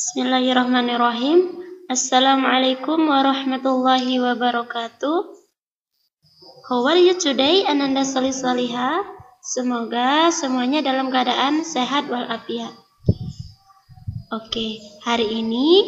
Bismillahirrahmanirrahim. Assalamualaikum warahmatullahi wabarakatuh. How are you today, Ananda Solih-Soliha? Semoga semuanya dalam keadaan sehat walafiat. Oke, hari ini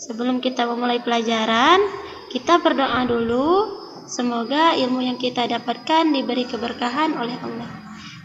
sebelum kita memulai pelajaran, kita berdoa dulu. Semoga ilmu yang kita dapatkan diberi keberkahan oleh Allah.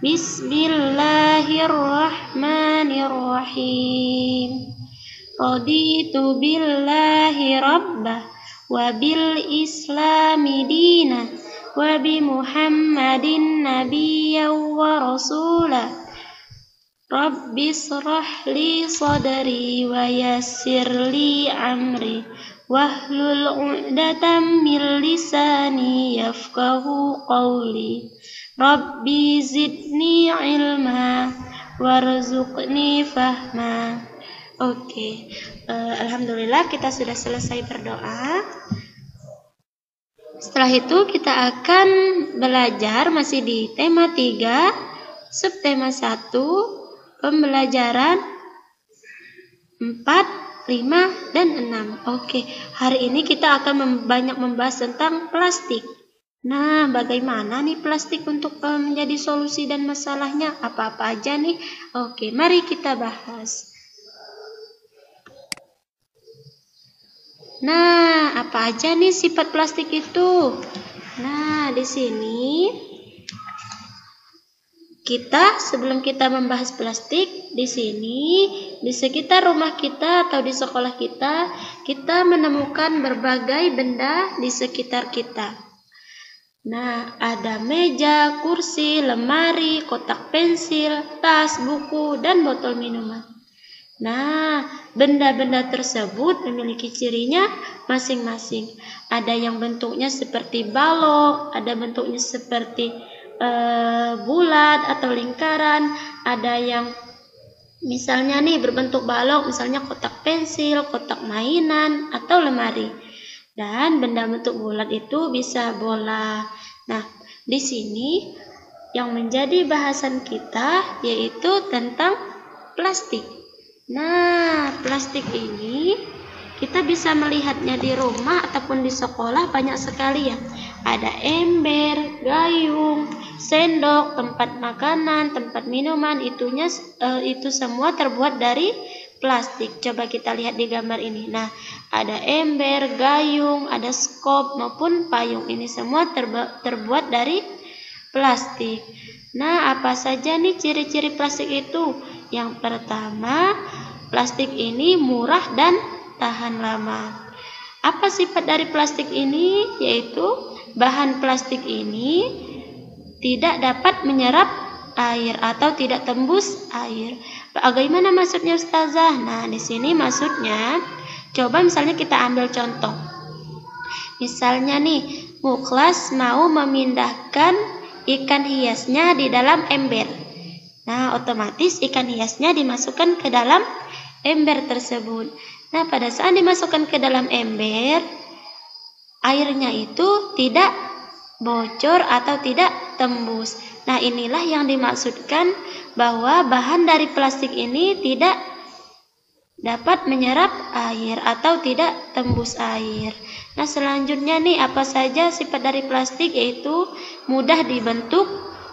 Bismillahirrahmanirrahim. Raditu billahi rabbah wa bil islami dina wa bi muhammadin nabiyyan wa rasulah. Rabbi shrah li sadri wa yassir li amri wahlul 'uqdatam min lisani yafqahu qawli. Rabbi zidni ilma warzuqni fahma. Oke, alhamdulillah kita sudah selesai berdoa. Setelah itu kita akan belajar masih di tema 3, subtema 1, pembelajaran 4, 5, dan 6. Oke, hari ini kita akan banyak membahas tentang plastik. Nah, bagaimana nih plastik untuk menjadi solusi dan masalahnya? Apa-apa aja nih? Oke, mari kita bahas. Nah, apa aja nih sifat plastik itu? Nah, di sini sebelum kita membahas plastik, di sini di sekitar rumah kita atau di sekolah kita menemukan berbagai benda di sekitar kita. Nah, ada meja, kursi, lemari, kotak pensil, tas, buku, dan botol minuman. Nah, benda-benda tersebut memiliki cirinya masing-masing. Ada yang bentuknya seperti balok, ada bentuknya seperti bulat atau lingkaran, ada yang misalnya nih berbentuk balok, misalnya kotak pensil, kotak mainan, atau lemari. Dan benda bentuk bulat itu bisa bola. Nah, di sini yang menjadi bahasan kita yaitu tentang plastik. Nah, plastik ini kita bisa melihatnya di rumah ataupun di sekolah banyak sekali ya. Ada ember, gayung, sendok, tempat makanan, tempat minuman, itu semua terbuat dari plastik. Coba kita lihat di gambar ini. Nah, ada ember, gayung, ada skop maupun payung. Ini semua terbuat dari plastik. Nah, apa saja nih ciri-ciri plastik itu? Yang pertama, plastik ini murah dan tahan lama. Apa sifat dari plastik ini? Yaitu bahan plastik ini tidak dapat menyerap air atau tidak tembus air. Bagaimana maksudnya, Ustazah? Nah, di sini maksudnya, coba misalnya kita ambil contoh. Misalnya nih, Mukhlas mau memindahkan ikan hiasnya di dalam ember. Nah, otomatis ikan hiasnya dimasukkan ke dalam ember tersebut. Nah, pada saat dimasukkan ke dalam ember, airnya itu tidak bocor atau tidak tembus. Nah, inilah yang dimaksudkan bahwa bahan dari plastik ini tidak dapat menyerap air atau tidak tembus air. Nah, selanjutnya nih, apa saja sifat dari plastik? Yaitu mudah dibentuk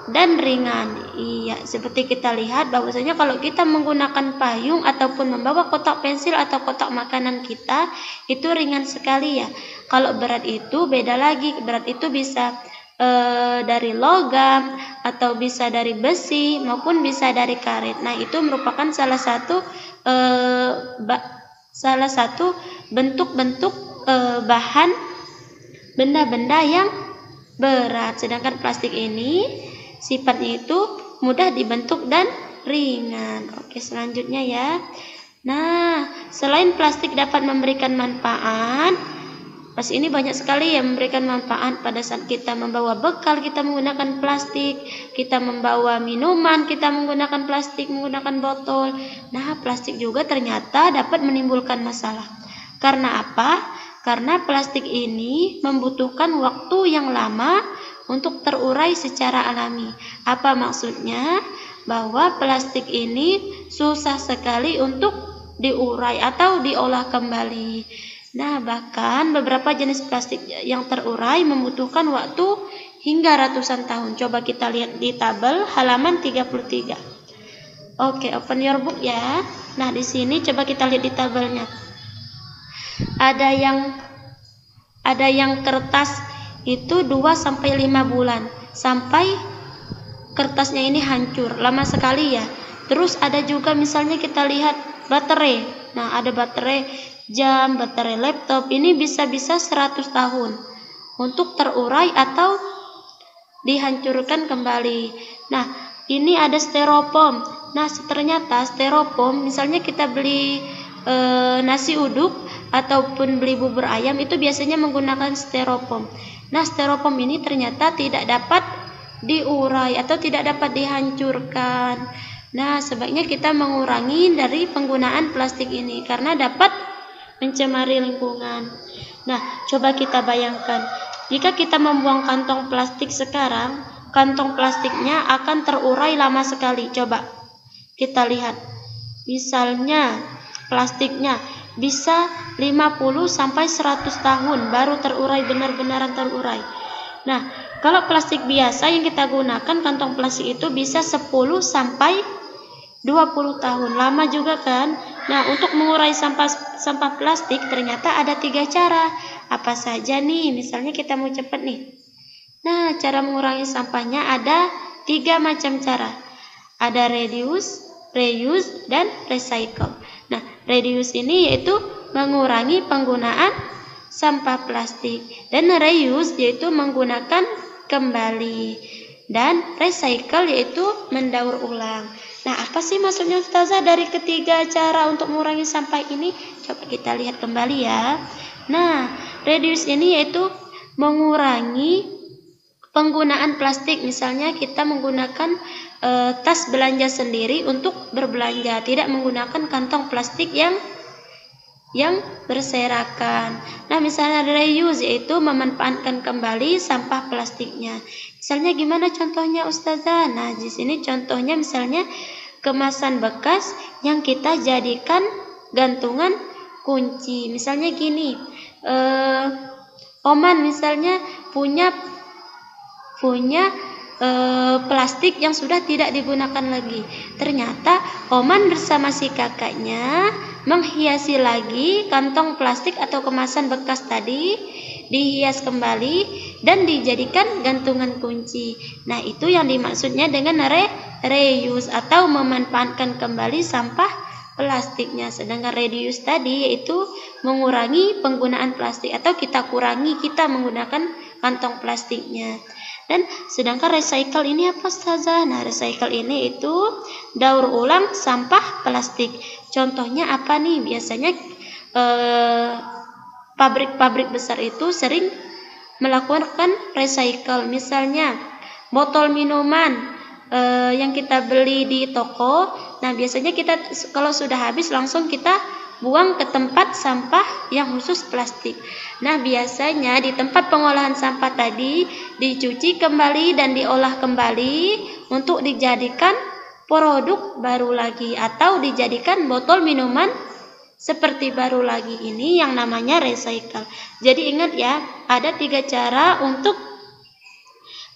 dan ringan. Iya, seperti kita lihat bahwasanya kalau kita menggunakan payung ataupun membawa kotak pensil atau kotak makanan kita, itu ringan sekali ya. Kalau berat itu beda lagi. Berat itu bisa dari logam atau bisa dari besi maupun bisa dari karet. Nah, itu merupakan salah satu bentuk-bentuk bahan benda-benda yang berat. Sedangkan plastik ini sifatnya itu mudah dibentuk dan ringan. Oke, selanjutnya ya. Nah, selain plastik dapat memberikan manfaat, pas ini banyak sekali yang memberikan manfaat. Pada saat kita membawa bekal, kita menggunakan plastik. Kita membawa minuman, kita menggunakan plastik, menggunakan botol. Nah, plastik juga ternyata dapat menimbulkan masalah. Karena apa? Karena plastik ini membutuhkan waktu yang lama untuk terurai secara alami. Apa maksudnya? Bahwa plastik ini susah sekali untuk diurai atau diolah kembali. Nah, bahkan beberapa jenis plastik yang terurai membutuhkan waktu hingga ratusan tahun. Coba kita lihat di tabel halaman 33. Oke, open your book ya. Nah, di sini coba kita lihat di tabelnya. Ada yang kertas itu 2-5 bulan sampai kertasnya ini hancur, lama sekali ya. Terus ada juga misalnya kita lihat baterai. Nah, ada baterai jam, baterai laptop, ini bisa-bisa 100 tahun untuk terurai atau dihancurkan kembali. Nah, ini ada styrofoam. Nah, ternyata styrofoam, misalnya kita beli nasi uduk ataupun beli bubur ayam, itu biasanya menggunakan styrofoam. Nah, styrofoam ini ternyata tidak dapat diurai atau tidak dapat dihancurkan. Nah, sebaiknya kita mengurangi dari penggunaan plastik ini karena dapat mencemari lingkungan. Nah, coba kita bayangkan, jika kita membuang kantong plastik sekarang, kantong plastiknya akan terurai lama sekali. Coba kita lihat, misalnya plastiknya bisa 50-100 tahun baru terurai, benar-benar terurai. Nah, kalau plastik biasa yang kita gunakan, kantong plastik itu bisa 10-20 tahun, lama juga kan. Nah, untuk mengurai sampah plastik ternyata ada 3 cara. Apa saja nih? Misalnya kita mau cepat nih. Nah, cara mengurangi sampahnya ada 3 macam cara. Ada reduce, reuse, dan recycle. Nah, reduce ini yaitu mengurangi penggunaan sampah plastik, dan reuse yaitu menggunakan kembali, dan recycle yaitu mendaur ulang. Nah, apa sih maksudnya Ustazah dari ketiga cara untuk mengurangi sampah ini? Coba kita lihat kembali ya. Nah, reduce ini yaitu mengurangi penggunaan plastik. Misalnya kita menggunakan tas belanja sendiri untuk berbelanja, tidak menggunakan kantong plastik yang berserakan. Nah, misalnya reuse yaitu memanfaatkan kembali sampah plastiknya. Misalnya gimana contohnya Ustazah? Nah, di sini contohnya misalnya kemasan bekas yang kita jadikan gantungan kunci. Misalnya gini, Oman misalnya punya plastik yang sudah tidak digunakan lagi. Ternyata Oman bersama si kakaknya menghiasi lagi kantong plastik atau kemasan bekas tadi, dihias kembali dan dijadikan gantungan kunci. Nah, itu yang dimaksudnya dengan reuse atau memanfaatkan kembali sampah plastiknya. Sedangkan reduce tadi yaitu mengurangi penggunaan plastik atau kita menggunakan kantong plastiknya. Dan sedangkan recycle ini apa Ustazah? Nah, recycle ini itu daur ulang sampah plastik. Contohnya apa nih? Biasanya pabrik-pabrik besar itu sering melakukan recycle. Misalnya botol minuman yang kita beli di toko. Nah, biasanya kita kalau sudah habis langsung kita buang ke tempat sampah yang khusus plastik. Nah, biasanya di tempat pengolahan sampah tadi dicuci kembali dan diolah kembali untuk dijadikan produk baru lagi atau dijadikan botol minuman seperti baru lagi. Ini yang namanya recycle. Jadi ingat ya, ada 3 cara untuk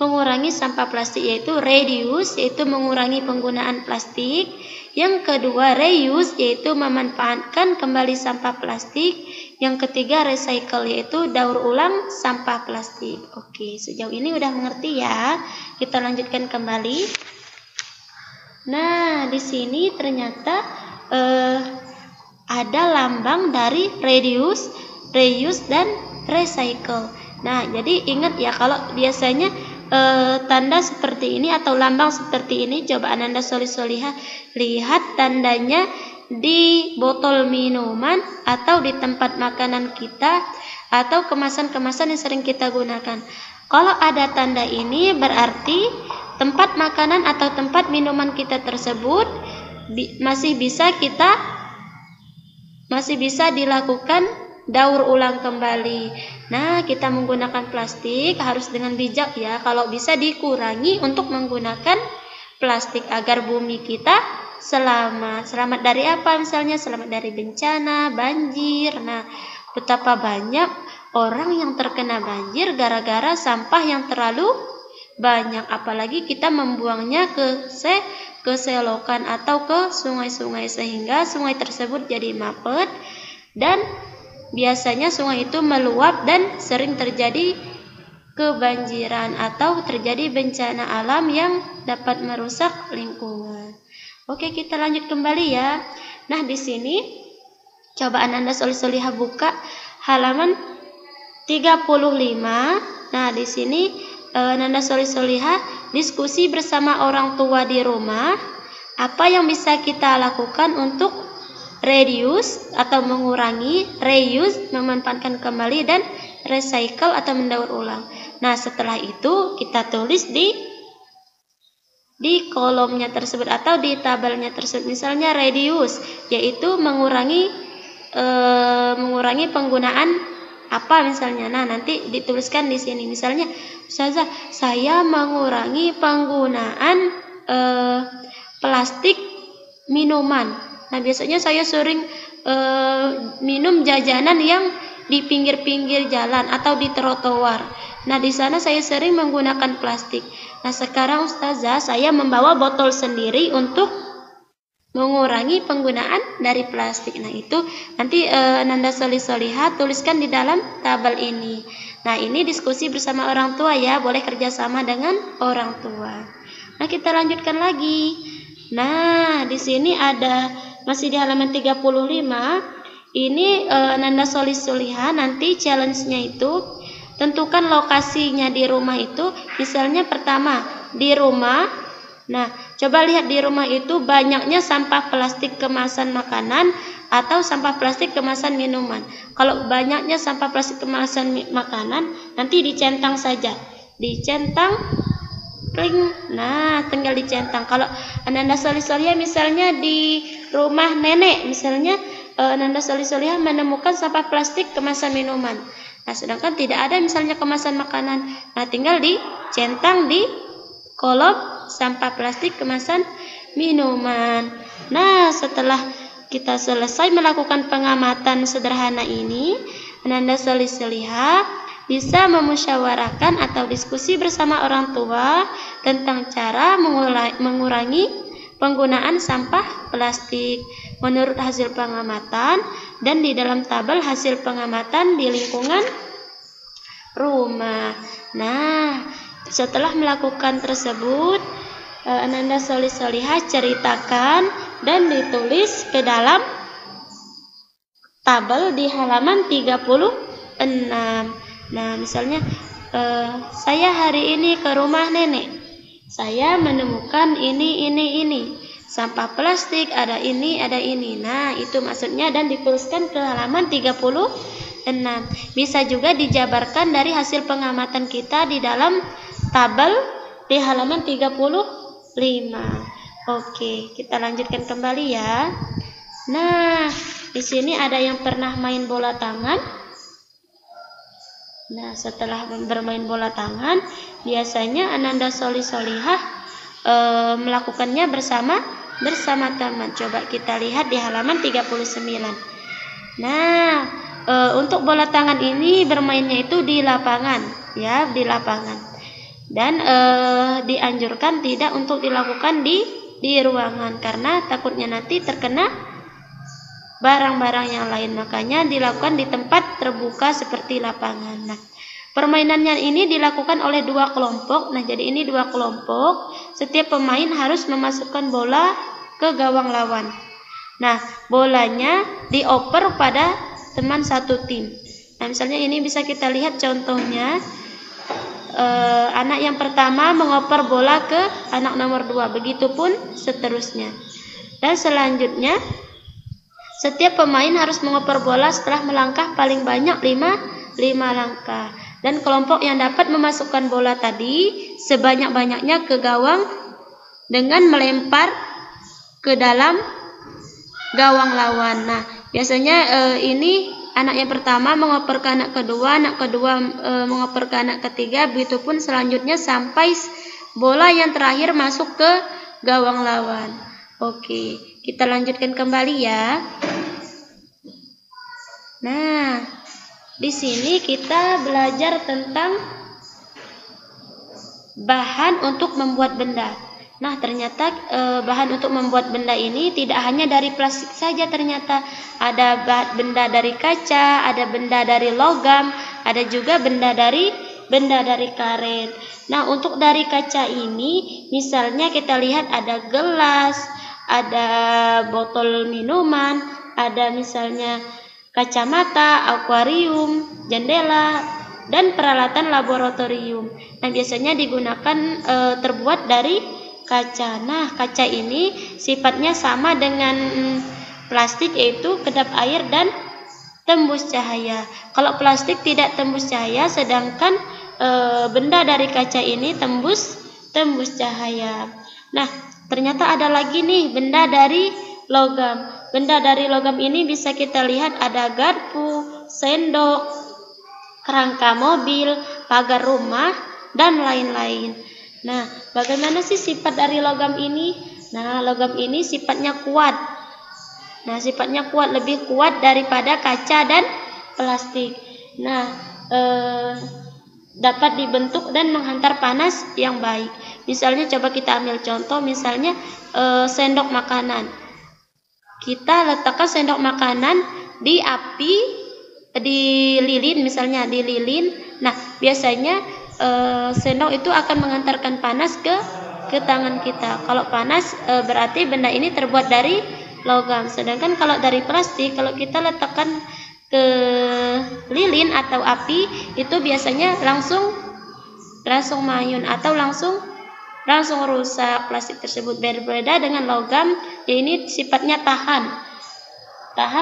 mengurangi sampah plastik, yaitu reduce yaitu mengurangi penggunaan plastik, yang kedua reuse yaitu memanfaatkan kembali sampah plastik, yang ketiga recycle yaitu daur ulang sampah plastik. Oke, sejauh ini udah mengerti ya. Kita lanjutkan kembali. Nah, di sini ternyata ada lambang dari reduce, reuse, dan recycle. Nah, jadi ingat ya, kalau biasanya tanda seperti ini atau lambang seperti ini, coba Ananda Solihah lihat tandanya di botol minuman atau di tempat makanan kita atau kemasan-kemasan yang sering kita gunakan. Kalau ada tanda ini berarti tempat makanan atau tempat minuman kita tersebut masih bisa dilakukan daur ulang kembali. Nah, kita menggunakan plastik harus dengan bijak ya. Kalau bisa dikurangi untuk menggunakan plastik agar bumi kita selamat. Selamat dari apa? Misalnya selamat dari bencana, banjir. Nah, betapa banyak orang yang terkena banjir gara-gara sampah yang terlalu banyak. Apalagi kita membuangnya ke selokan atau ke sungai-sungai, sehingga sungai tersebut jadi mapet dan biasanya sungai itu meluap dan sering terjadi kebanjiran atau terjadi bencana alam yang dapat merusak lingkungan. Oke, kita lanjut kembali ya. Nah, di sini coba Ananda Solih-Solihah buka halaman 35. Nah, di sini Ananda Solih-Solihah diskusi bersama orang tua di rumah. Apa yang bisa kita lakukan untuk reduce atau mengurangi, reuse memanfaatkan kembali, dan recycle atau mendaur ulang. Nah, setelah itu kita tulis di kolomnya tersebut atau di tabelnya tersebut. Misalnya reduce, yaitu mengurangi penggunaan apa misalnya. Nah, nanti dituliskan di sini. Misalnya, Ustazah, saya mengurangi penggunaan plastik minuman. Nah, biasanya saya sering minum jajanan yang di pinggir-pinggir jalan atau di trotoar. Nah, di sana saya sering menggunakan plastik. Nah, sekarang Ustazah, saya membawa botol sendiri untuk mengurangi penggunaan dari plastik. Nah, itu nanti Ananda Solih-Solihah tuliskan di dalam tabel ini. Nah, ini diskusi bersama orang tua ya, boleh kerjasama dengan orang tua. Nah, kita lanjutkan lagi. Nah, di sini ada masih di halaman 35. Ini Ananda Solih-Solihah nanti challenge-nya itu tentukan lokasinya di rumah itu. Misalnya pertama di rumah. Nah, coba lihat di rumah itu banyaknya sampah plastik kemasan makanan atau sampah plastik kemasan minuman. Kalau banyaknya sampah plastik kemasan makanan, nanti dicentang saja. Dicentang, kling. Nah, tinggal dicentang. Kalau Ananda Solih-Solihah misalnya di rumah nenek, misalnya Ananda Solih-Solihah menemukan sampah plastik kemasan minuman. Nah, sedangkan tidak ada misalnya kemasan makanan. Nah, tinggal dicentang di kolom sampah plastik kemasan minuman. Nah, setelah kita selesai melakukan pengamatan sederhana ini, Ananda Solih-Solihah bisa memusyawarahkan atau diskusi bersama orang tua tentang cara mengurangi penggunaan sampah plastik menurut hasil pengamatan dan di dalam tabel hasil pengamatan di lingkungan rumah. Nah, setelah melakukan tersebut, Ananda Solih-Solihah ceritakan dan ditulis ke dalam tabel di halaman 36. Nah, misalnya saya hari ini ke rumah nenek. Saya menemukan ini. Sampah plastik ada ini. Nah, itu maksudnya dan dituliskan ke halaman 36. Bisa juga dijabarkan dari hasil pengamatan kita di dalam tabel di halaman 35. Oke, kita lanjutkan kembali ya. Nah, di sini ada yang pernah main bola tangan. Nah, setelah bermain bola tangan, biasanya Ananda Solih-Solihah melakukannya bersama teman. Coba kita lihat di halaman 39. Nah, untuk bola tangan ini bermainnya itu di lapangan, ya, di lapangan. Dan dianjurkan tidak untuk dilakukan di ruangan karena takutnya nanti terkena barang-barang yang lain. Makanya dilakukan di tempat terbuka seperti lapangan. Nah, permainannya ini dilakukan oleh 2 kelompok. Nah, jadi ini 2 kelompok. Setiap pemain harus memasukkan bola ke gawang lawan. Nah, bolanya dioper pada teman satu tim. Nah, misalnya ini bisa kita lihat contohnya. Anak yang pertama mengoper bola ke anak nomor 2. Begitupun seterusnya. Dan selanjutnya setiap pemain harus mengoper bola setelah melangkah paling banyak 5 langkah. Dan kelompok yang dapat memasukkan bola tadi sebanyak-banyaknya ke gawang dengan melempar ke dalam gawang lawan. Nah, biasanya ini anak yang pertama mengoper ke anak kedua mengoper ke anak ketiga, begitupun selanjutnya sampai bola yang terakhir masuk ke gawang lawan. Oke, kita lanjutkan kembali ya. Nah, di sini kita belajar tentang bahan untuk membuat benda. Nah, ternyata bahan untuk membuat benda ini tidak hanya dari plastik saja, ternyata ada benda dari kaca, ada benda dari logam, ada juga benda dari karet. Nah, untuk dari kaca ini, misalnya kita lihat ada gelas, ada botol minuman, ada misalnya kacamata, akuarium, jendela, dan peralatan laboratorium. Nah, biasanya digunakan terbuat dari kaca. Nah, kaca ini sifatnya sama dengan plastik, yaitu kedap air dan tembus cahaya. Kalau plastik tidak tembus cahaya, sedangkan benda dari kaca ini tembus cahaya. Nah, ternyata ada lagi nih benda dari logam. Benda dari logam ini bisa kita lihat ada garpu, sendok, kerangka mobil, pagar rumah, dan lain-lain. Nah, bagaimana sih sifat dari logam ini? Nah, logam ini sifatnya kuat. Nah, sifatnya kuat, lebih kuat daripada kaca dan plastik. Nah, dapat dibentuk dan menghantar panas yang baik. Misalnya coba kita ambil contoh, misalnya sendok makanan. Kita letakkan sendok makanan di api, di lilin misalnya, di lilin. Nah, biasanya sendok itu akan mengantarkan panas ke tangan kita. Kalau panas berarti benda ini terbuat dari logam. Sedangkan kalau dari plastik, kalau kita letakkan ke lilin atau api, itu biasanya langsung mayun atau langsung rusak plastik tersebut. Berbeda dengan logam, ya ini sifatnya tahan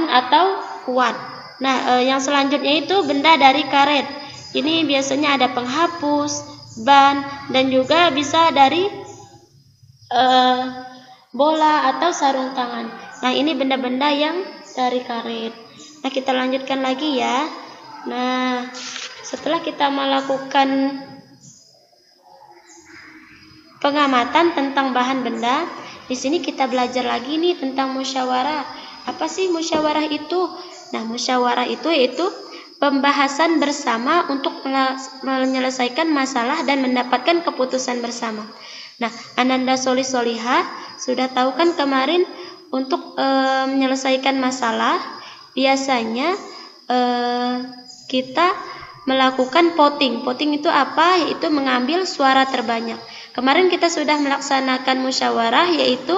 atau kuat. Nah, yang selanjutnya itu benda dari karet. Ini biasanya ada penghapus, ban, dan juga bisa dari bola atau sarung tangan. Nah, ini benda-benda yang dari karet. Nah, kita lanjutkan lagi ya. Nah, setelah kita melakukan pengamatan tentang bahan benda, di sini kita belajar lagi nih tentang musyawarah. Apa sih musyawarah itu? Nah, musyawarah itu yaitu pembahasan bersama untuk menyelesaikan masalah dan mendapatkan keputusan bersama. Nah, Ananda Solihah sudah tahu kan kemarin untuk menyelesaikan masalah biasanya kita melakukan voting. Voting itu apa? Yaitu mengambil suara terbanyak. Kemarin kita sudah melaksanakan musyawarah, yaitu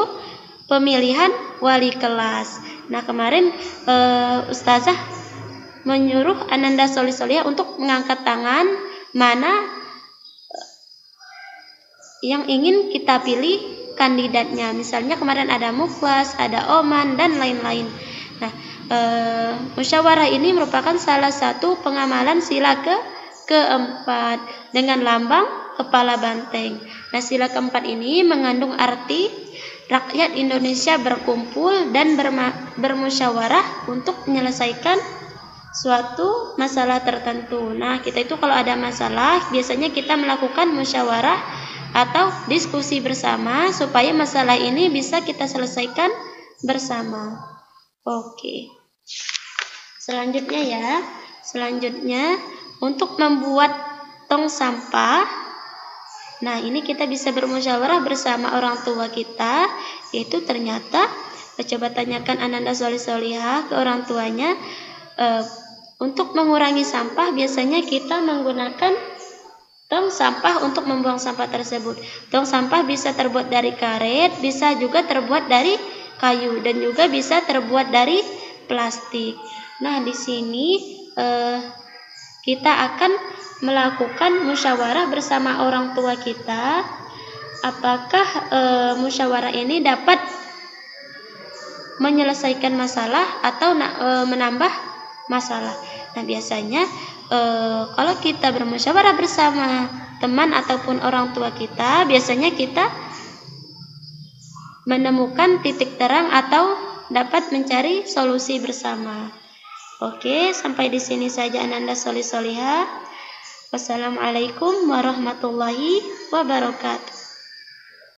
pemilihan wali kelas. Nah, kemarin Ustazah menyuruh Ananda Solihah untuk mengangkat tangan mana yang ingin kita pilih kandidatnya. Misalnya kemarin ada Mukhlas, ada Oman, dan lain-lain. Nah, musyawarah ini merupakan salah satu pengamalan sila keempat dengan lambang kepala banteng. Nah, sila keempat ini mengandung arti rakyat Indonesia berkumpul dan bermusyawarah untuk menyelesaikan suatu masalah tertentu. Nah, kita itu kalau ada masalah, biasanya kita melakukan musyawarah atau diskusi bersama supaya masalah ini bisa kita selesaikan bersama. Oke. Selanjutnya ya. Selanjutnya untuk membuat tong sampah. Nah, ini kita bisa bermusyawarah bersama orang tua kita, yaitu ternyata coba tanyakan Ananda Solihah ke orang tuanya. Untuk mengurangi sampah biasanya kita menggunakan tong sampah untuk membuang sampah tersebut. Tong sampah bisa terbuat dari karet, bisa juga terbuat dari kayu, dan juga bisa terbuat dari plastik. Nah, di sini kita akan melakukan musyawarah bersama orang tua kita. Apakah musyawarah ini dapat menyelesaikan masalah atau menambah masalah? Nah, biasanya kalau kita bermusyawarah bersama teman ataupun orang tua kita, biasanya kita menemukan titik terang atau dapat mencari solusi bersama. Oke, sampai di sini saja Ananda Solihah. Wassalamualaikum warahmatullahi wabarakatuh.